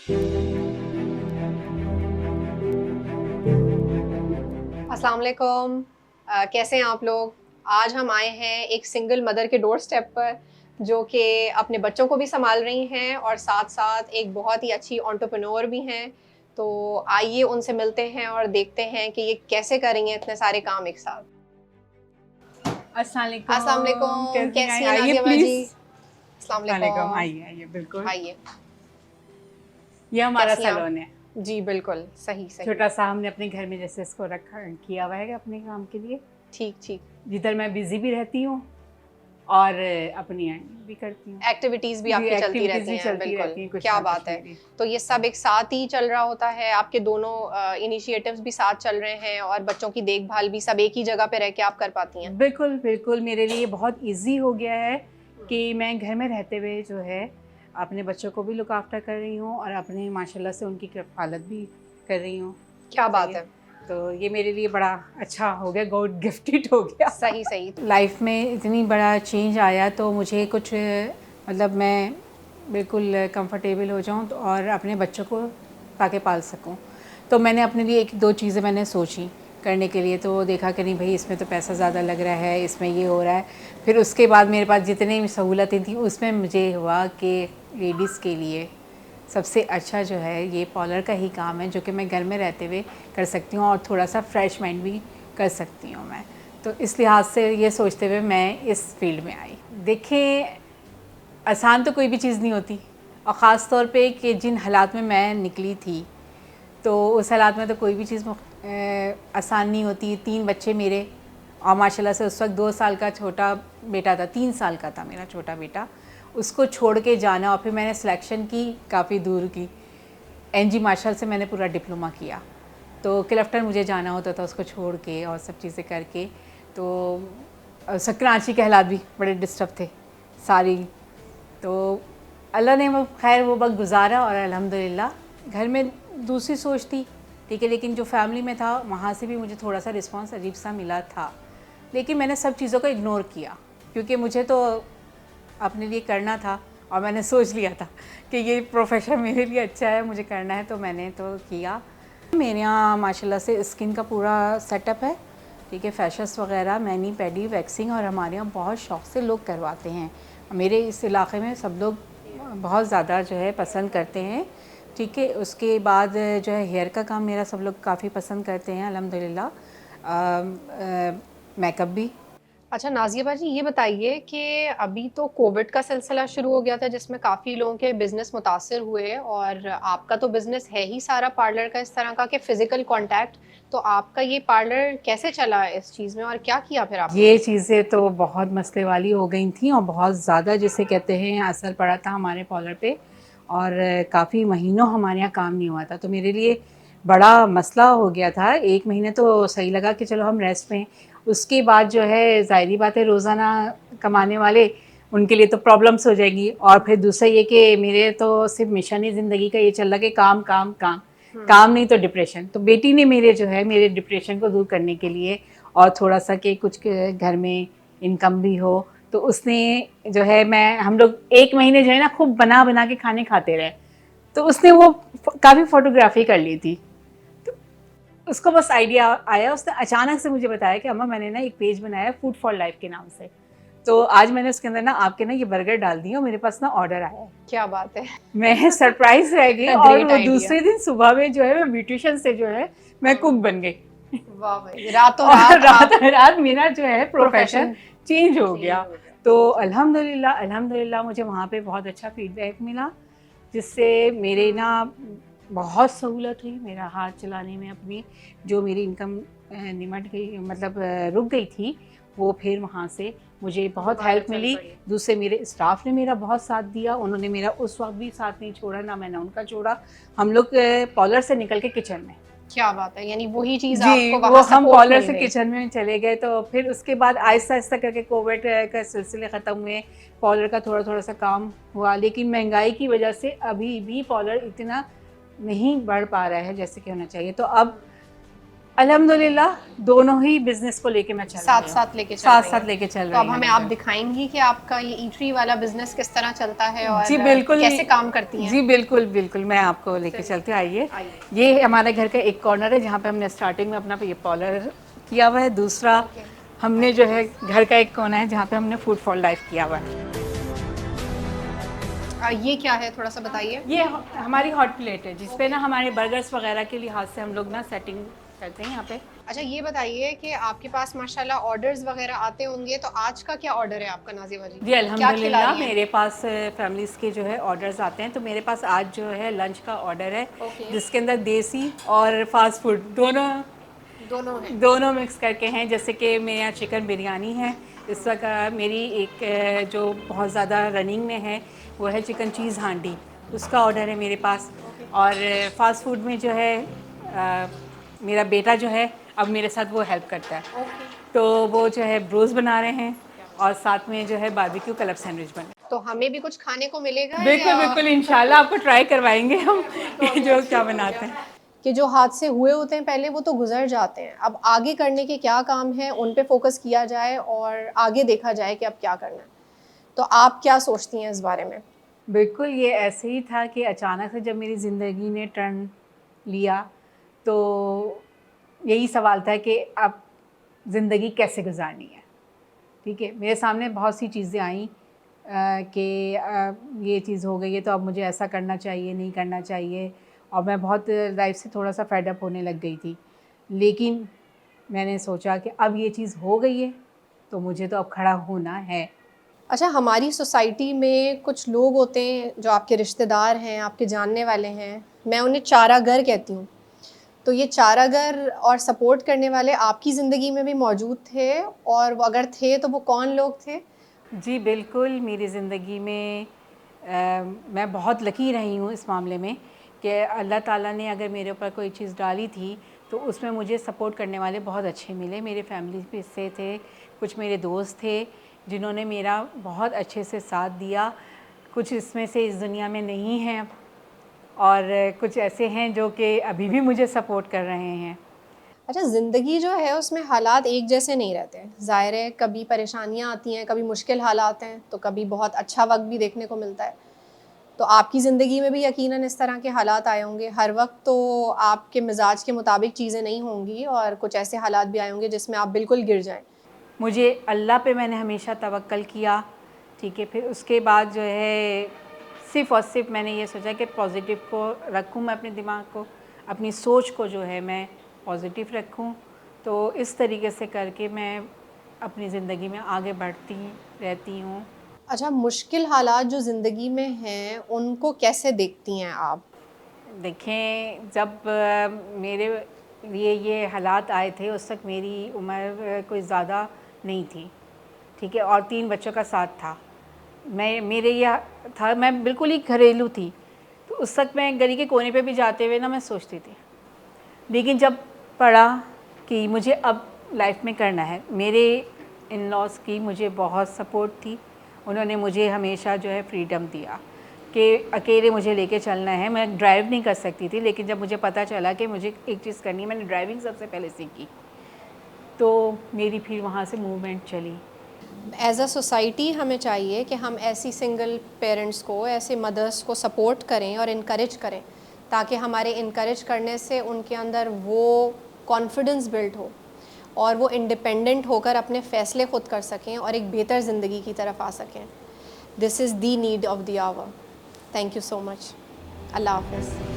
अस्सलाम वालेकुम। कैसे हैं आप लोग? आज हम आए हैं एक सिंगल मदर के डोर स्टेप पर, जो कि अपने बच्चों को भी सँभाल रही हैं और साथ-साथ एक बहुत ही अच्छी एंटरप्रेन्योर भी हैं। तो आइए उनसे मिलते हैं और देखते हैं कि ये कैसे करेंगी इतने सारे काम एक साथ। अस्सलाम अस्सलाम वालेकुम, वालेकुम, कैसी हैं? कैसी हैं आइए नाज़िया प्लीज़। बाजी? अस्सलाम अस्सलाम वालेकुम, वालेकुम। आइए, आइए, बिल्कुल। आइए, ये हमारा कैसी हैं आप? सैलून है। जी, बिल्कुल, सही, सही। छोटा-सा हमने अपने घर में जैसे इसको रखा किया हुआ है अपने काम के लिए, ठीक, ठीक। जिधर मैं बिज़ी भी रहती हूँ और अपनी अर्निंग भी करती हूँ। एक्टिविटीज़ भी जी, आपकी चलती एक्टिविटीज़ रहती भी हैं, चलती बिल्कुल, रहती हैं कुछ क्या ना बात कुछ है। मेरी। तो ये सब एक साथ ही चल रहा होता है, आपके दोनों इनिशिएटिव्स भी साथ चल रहे हैं और बच्चों की देखभाल भी सब एक ही जगह पे रह के आप कर पाती हैं? बिल्कुल, बिल्कुल, मेरे लिए बहुत ईज़ी हो गया है कि मैं घर में रहते हुए जो है, अपने बच्चों को भी लुक आफ्टर कर रही हूँ और अपने माशाल्लाह से उनकी कफ़ालत भी कर रही हूँ। क्या सही बात है। है। तो ये मेरे लिए बड़ा अच्छा हो गया, गॉड गिफ्टेड हो गया। सही, सही। लाइफ में इतनी बड़ा चेंज आया तो मुझे कुछ मतलब मैं बिल्कुल कंफर्टेबल हो जाऊँ तो और अपने बच्चों को ताकि पाल सकूँ। तो मैंने अपने लिए 1-2 चीज़ें मैंने सोची करने के लिए, तो देखा कि नहीं भई इसमें तो पैसा ज़्यादा लग रहा है, इसमें ये हो रहा है। फिर उसके बाद मेरे पास जितनी भी सहूलतें थी उसमें मुझे हुआ कि लेडीज़ के लिए सबसे अच्छा जो है ये पार्लर का ही काम है, जो कि मैं घर में रहते हुए कर सकती हूँ और थोड़ा-सा फ्रेश माइंड भी कर सकती हूँ मैं। तो इस लिहाज से ये सोचते हुए मैं इस फील्ड में आई। देखिए, आसान तो कोई भी चीज़ नहीं होती और ख़ास तौर पे कि जिन हालात में मैं निकली थी, तो उस हालात में तो कोई भी चीज़ आसान नहीं होती। 3 बच्चे मेरे और माशाल्लाह से उस वक़्त 2 साल का छोटा बेटा था, 3 साल का था मेरा छोटा बेटा। उसको छोड़ के जाना और फिर मैंने सिलेक्शन की काफ़ी दूर की। एनजी मार्शल से मैंने पूरा डिप्लोमा किया, तो क्लिफ्टन मुझे जाना होता था उसको छोड़ के और सब चीज़ें करके। तो कराची के हालात भी बड़े डिस्टर्ब थे सारी। तो अल्लाह ने वो खैर वो वक्त गुजारा और अल्हम्दुलिल्लाह घर में दूसरी सोच थी, ठीक है, लेकिन जो फैमिली में था वहाँ से भी मुझे थोड़ा सा रिस्पांस अजीब सा मिला था। लेकिन मैंने सब चीज़ों को इग्नोर किया क्योंकि मुझे तो अपने लिए करना था और मैंने सोच लिया था कि ये प्रोफेशन मेरे लिए अच्छा है, मुझे करना है, तो मैंने तो किया। मेरे यहाँ माशाल्लाह से स्किन का पूरा सेटअप है, ठीक है, फैशियल्स वगैरह, मैनी पेडी वैक्सिंग, और हमारे यहाँ बहुत शौक़ से लोग करवाते हैं। मेरे इस इलाके में सब लोग बहुत ज़्यादा जो है पसंद करते हैं, ठीक है। उसके बाद जो है हेयर का काम मेरा सब लोग काफ़ी पसंद करते हैं अल्हम्दुलिल्लाह। मेकअप भी। अच्छा नाज़िया बाजी, ये बताइए कि अभी तो कोविड का सिलसिला शुरू हो गया था जिसमें काफ़ी लोगों के बिज़नेस मुतासिर हुए और आपका तो बिज़नेस है ही सारा पार्लर का इस तरह का कि फ़िज़िकल कॉन्टैक्ट, तो आपका ये पार्लर कैसे चला इस चीज़ में और क्या किया फिर आपने? ये चीज़ें तो बहुत मसले वाली हो गई थी और बहुत ज़्यादा जिसे कहते हैं असर पड़ा था हमारे पार्लर पे और काफ़ी महीनों हमारे यहाँ काम नहीं हुआ था, तो मेरे लिए बड़ा मसला हो गया था। 1 महीने तो सही लगा कि चलो हम रेस्ट में हैं। उसके बाद जो है ज़ाहिर-सी बात है रोज़ाना कमाने वाले उनके लिए तो प्रॉब्लम्स हो जाएगी और फिर दूसरा ये कि मेरे तो सिर्फ़ मिशन ही ज़िंदगी का ये चल रहा है कि काम, काम, काम। काम नहीं तो डिप्रेशन। तो बेटी ने मेरे जो है मेरे डिप्रेशन को दूर करने के लिए और थोड़ा-सा कि कुछ के घर में इनकम भी हो, तो उसने जो है मैं हम लोग 1 महीने जो है ना खूब बना-बना के खाने खाते रहे। तो उसने वो काफ़ी फ़ोटोग्राफ़ी कर ली थी। तो उसको बस आइडिया आया, उसने अचानक से मुझे बताया कि अम्मा मैंने ना एक पेज बनाया है फूड फॉर लाइफ के नाम से। तो आज मैंने उसके अंदर ना आपके ना ये बर्गर डाल दिए और मेरे पास ना ऑर्डर आया है। क्या बात है! मैं सरप्राइज़ रह गई और ग्रेट वो आइडिया। दूसरे दिन सुबह में जो है मैं ब्यूटिशियन से जो है मैं कुक बन गई। वाह भाई! रातों-रात और आप रात-रात मेरा जो है प्रोफ़ेशन प्रोफ़ेशन चेंज हो चेंज गया। हो गया। तो अल्हम्दुलिल्लाह, अल्हम्दुलिल्लाह मुझे वहाँ पे बहुत अच्छा फ़ीडबैक मिला, जिससे मेरे ना बहुत सहूलत हुई मेरा हाथ चलाने में अपनी। जो मेरी इनकम निमट गई मतलब रुक गई थी, वो फिर वहाँ से मुझे बहुत दोबारा हेल्प चल मिली। पड़ी। दूसरे मेरे स्टाफ़ ने मेरा बहुत साथ दिया, उन्होंने मेरा उस वक़्त भी साथ नहीं छोड़ा, ना मैंने उनका छोड़ा। हम लोग पार्लर से निकल के किचन में। क्या बात है! यानी वही चीज़ जी, आपको वो वहाँ हम सपोर्ट पार्लर मिल से गई। किचन में चले गए, तो फिर उसके बाद आहिस्ता-आहिस्ता करके कोविड का सिलसिले ख़त्म हुए, पार्लर का थोड़ा-थोड़ा सा काम हुआ, लेकिन महँगाई की वजह से अभी भी पार्लर इतना नहीं बढ़ पा रहा है जैसे कि होना चाहिए। तो अब अल्हम्दुलिल्लाह दोनों ही बिजनेस को लेके मैं चल रही साथ हूँ। साथ लेके चल साथ रही साथ हैं। लेके चल तो रही अब हूँ हमें आप दिखाएंगी कि आपका ये ईटरी वाला बिजनेस किस तरह चलता है और जी बिल्कुल, कैसे काम करती हैं। जी बिल्कुल बिल्कुल, मैं आपको लेके चलती हूँ, आइए। ये हमारे घर का एक कॉर्नर है जहाँ पे हमने स्टार्टिंग में अपना ये पार्लर किया हुआ है। दूसरा हमने जो है घर का एक कोना है जहाँ पे हमने फूड फॉर लाइफ किया हुआ है। ये क्या है, थोड़ा सा बताइए। ये हमारी हॉट प्लेट है जिसपे ना हमारे बर्गर्स वगैरह के लिहाज से हम लोग ना सेटिंग करते हैं यहाँ पे। अच्छा ये बताइए कि आपके पास माशाल्लाह ऑर्डर्स वगैरह आते होंगे, तो आज का क्या ऑर्डर है आपका नाज़िमा जी? जी क्या खिला अल्हम्दुलिल्लाह रही हैं? मेरे पास फैमिलीज़ के जो है ऑर्डर्स आते हैं। तो मेरे पास आज जो है लंच का ऑर्डर है ओके। जिसके अंदर देसी और फास्ट फूड दोनों दोनों हैं। दोनों मिक्स करके हैं। जैसे कि मेरे यहाँ चिकन बिरयानी है इस वक्त। मेरी एक जो बहुत ज़्यादा रनिंग में है वो है चिकन चीज़ हांडी, उसका ऑर्डर है मेरे पास। और फास्ट फूड में जो है मेरा बेटा जो है अब मेरे साथ वो हेल्प करता है। तो वो जो है ब्रोस बना रहे हैं और साथ में जो है बारबेक्यू क्लब सैंडविच बने। तो हमें भी कुछ खाने को मिलेगा बिल्कुल या बिल्कुल, इंशाल्लाह आपको ट्राई करवाएंगे हम कि जो क्या बनाते हैं। कि जो हादसे हुए होते हैं पहले वो तो गुजर जाते हैं, अब आगे करने के क्या काम है उन पे फोकस किया जाए और आगे देखा जाए कि अब क्या करना है। तो आप क्या सोचती हैं इस बारे में? बिल्कुल, ये ऐसे ही था कि अचानक से जब मेरी ज़िंदगी ने टर्न लिया तो यही सवाल था कि अब ज़िंदगी कैसे गुजारनी है। ठीक है, मेरे सामने बहुत सी चीज़ें आईं कि ये चीज़ हो गई है तो अब मुझे ऐसा करना चाहिए, नहीं करना चाहिए, और मैं बहुत लाइफ से थोड़ा सा फेड अप होने लग गई थी। लेकिन मैंने सोचा कि अब ये चीज़ हो गई है तो मुझे तो अब खड़ा होना है। अच्छा, हमारी सोसाइटी में कुछ लोग होते हैं जो आपके रिश्तेदार हैं, आपके जानने वाले हैं, मैं उन्हें चारागर कहती हूँ। तो ये चारागर और सपोर्ट करने वाले आपकी ज़िंदगी में भी मौजूद थे, और वो अगर थे तो वो कौन लोग थे? जी बिल्कुल, मेरी ज़िंदगी में मैं बहुत लकी रही हूँ इस मामले में कि अल्लाह ताला ने अगर मेरे ऊपर कोई चीज़ डाली थी तो उसमें मुझे सपोर्ट करने वाले बहुत अच्छे मिले। मेरे फैमिली भी से थे, कुछ मेरे दोस्त थे जिन्होंने मेरा बहुत अच्छे से साथ दिया। कुछ इसमें से इस दुनिया में नहीं हैं और कुछ ऐसे हैं जो कि अभी भी मुझे सपोर्ट कर रहे हैं। अच्छा, ज़िंदगी जो है उसमें हालात एक जैसे नहीं रहते हैं। ज़ाहिर है कभी परेशानियाँ आती हैं, कभी मुश्किल हालात हैं, तो कभी बहुत अच्छा वक़्त भी देखने को मिलता है। तो आपकी ज़िंदगी में भी यकीनन इस तरह के हालात आए होंगे। हर वक़्त तो आपके मिज़ाज के मुताबिक चीज़ें नहीं होंगी और कुछ ऐसे हालात भी आए होंगे जिसमें आप बिल्कुल गिर जाएँ। मुझे अल्लाह पे मैंने हमेशा तवक्कल किया, ठीक है। फिर उसके बाद जो है सिर्फ़ और सिर्फ मैंने ये सोचा कि पॉज़िटिव को रखूँ, मैं अपने दिमाग को, अपनी सोच को जो है मैं पॉज़िटिव रखूँ। तो इस तरीके से करके मैं अपनी ज़िंदगी में आगे बढ़ती रहती हूँ। अच्छा, मुश्किल हालात जो ज़िंदगी में हैं, उनको कैसे देखती हैं आप? देखें, जब मेरे लिए ये हालात आए थे उस वक़्त मेरी उम्र कोई ज़्यादा नहीं थी, ठीक है, और 3 बच्चों का साथ था। मेरे ये था, मैं बिल्कुल ही घरेलू थी। तो उस वक़्त मैं गली के कोने पे भी जाते हुए ना मैं सोचती थी। लेकिन जब पड़ा कि मुझे अब लाइफ में करना है, मेरे इन-लॉज़ की मुझे बहुत सपोर्ट थी। उन्होंने मुझे हमेशा जो है फ्रीडम दिया कि अकेले मुझे लेके चलना है। मैं ड्राइव नहीं कर सकती थी, लेकिन जब मुझे पता चला कि मुझे एक चीज़ करनी है, मैंने ड्राइविंग सबसे पहले सीखी। तो मेरी फिर वहाँ से मूवमेंट चली। एज़ अ सोसाइटी हमें चाहिए कि हम ऐसी सिंगल पेरेंट्स को, ऐसे मदर्स को सपोर्ट करें और इनकरेज करें, ताकि हमारे इनकरेज करने से उनके अंदर वो कॉन्फिडेंस बिल्ड हो और वो इंडिपेंडेंट होकर अपने फ़ैसले ख़ुद कर सकें और एक बेहतर ज़िंदगी की तरफ आ सकें। This is the need of the hour. Thank you so much. अल्लाह हाफ़िज़।